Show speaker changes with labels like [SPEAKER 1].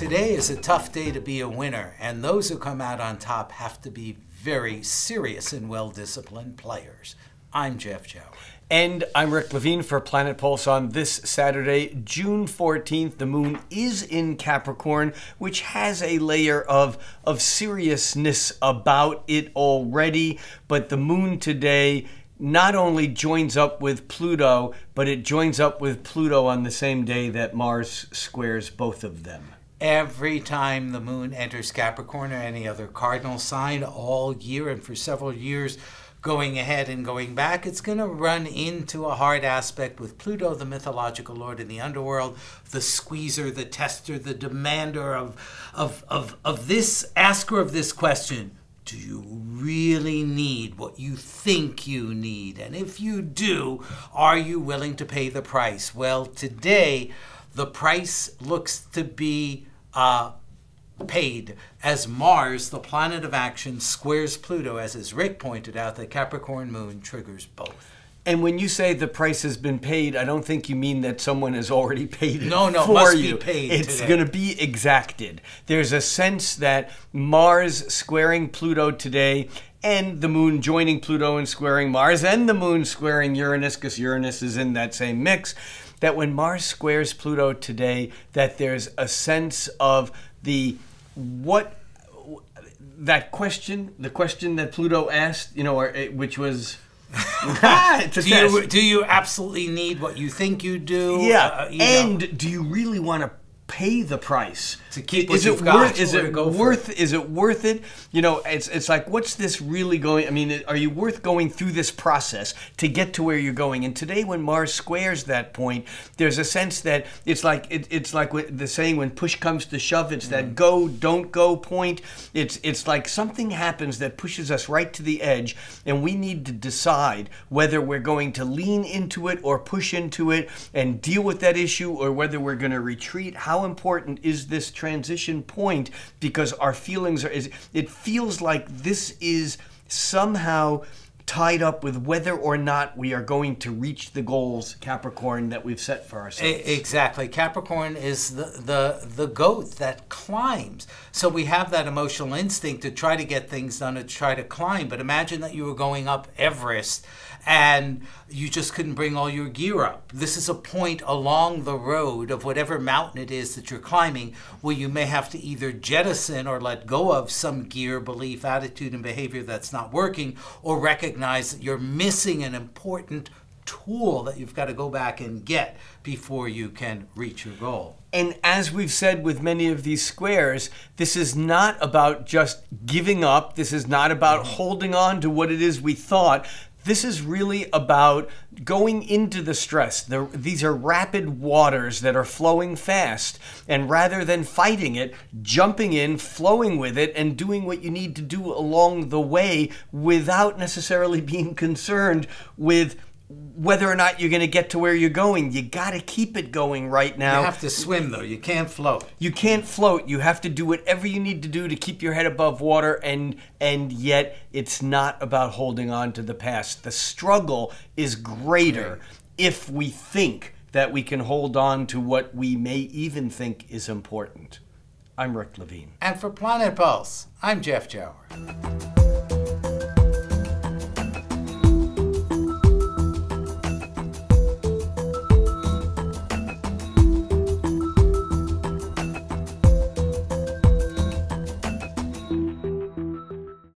[SPEAKER 1] Today is a tough day to be a winner, and those who come out on top have to be very serious and well-disciplined players. I'm Jeff Jower.
[SPEAKER 2] And I'm Rick Levine for Planet Pulse on this Saturday, June 14th. The moon is in Capricorn, which has a layer of seriousness about it already. But the moon today not only joins up with Pluto, but it joins up with Pluto on the same day that Mars squares both of them.
[SPEAKER 1] Every time the moon enters Capricorn or any other cardinal sign all year and for several years going ahead and going back, it's going to run into a hard aspect with Pluto, the mythological lord in the underworld, the squeezer, the tester, the demander of this, asker of this question. Do you really need what you think you need? And if you do, are you willing to pay the price? Well, today, the price looks to be paid as Mars, the planet of action, squares Pluto. As Rick pointed out, the Capricorn moon triggers both.
[SPEAKER 2] And when you say the price has been paid, I don't think you mean that someone has already paid it
[SPEAKER 1] No,
[SPEAKER 2] for
[SPEAKER 1] must
[SPEAKER 2] you.
[SPEAKER 1] Be paid
[SPEAKER 2] it's
[SPEAKER 1] today.
[SPEAKER 2] going to be exacted. There's a sense that Mars squaring Pluto today and the moon joining Pluto and squaring Mars and the moon squaring Uranus, because Uranus is in that same mix, that when Mars squares Pluto today, that there's a sense of the the question that Pluto asked, which was,
[SPEAKER 1] do you absolutely need what you think you do?
[SPEAKER 2] Yeah, do you really want to pay the price
[SPEAKER 1] to keep what you've got?
[SPEAKER 2] Is it worth it? It's like, what's this really going? I mean, are you worth going through this process to get to where you're going? And today, when Mars squares that point, there's a sense that it's like the saying, when push comes to shove, it's that go, don't go point. It's like something happens that pushes us right to the edge, and we need to decide whether we're going to lean into it or push into it and deal with that issue, or whether we're going to retreat. How important is this transition point? Because our feelings it feels like this is somehow tied up with whether or not we are going to reach the goals, Capricorn, that we've set for ourselves.
[SPEAKER 1] Exactly. Capricorn is the goat that climbs. So we have that emotional instinct to try to get things done, to try to climb. But imagine that you were going up Everest and you just couldn't bring all your gear up. This is a point along the road of whatever mountain it is that you're climbing where you may have to either jettison or let go of some gear, belief, attitude, and behavior that's not working, or recognize that you're missing an important tool that you've got to go back and get before you can reach your goal.
[SPEAKER 2] And as we've said with many of these squares, this is not about just giving up. This is not about holding on to what it is we thought. This is really about going into the stress. These are rapid waters that are flowing fast. And rather than fighting it, jumping in, flowing with it, and doing what you need to do along the way without necessarily being concerned with whether or not you're going to get to where you're going. You got to keep it going right now.
[SPEAKER 1] You have to swim, though. You can't float.
[SPEAKER 2] You can't float. You have to do whatever you need to do to keep your head above water, and yet it's not about holding on to the past. The struggle is greater if we think that we can hold on to what we may even think is important. I'm Rick Levine.
[SPEAKER 1] And for Planet Pulse, I'm Jeff Jower.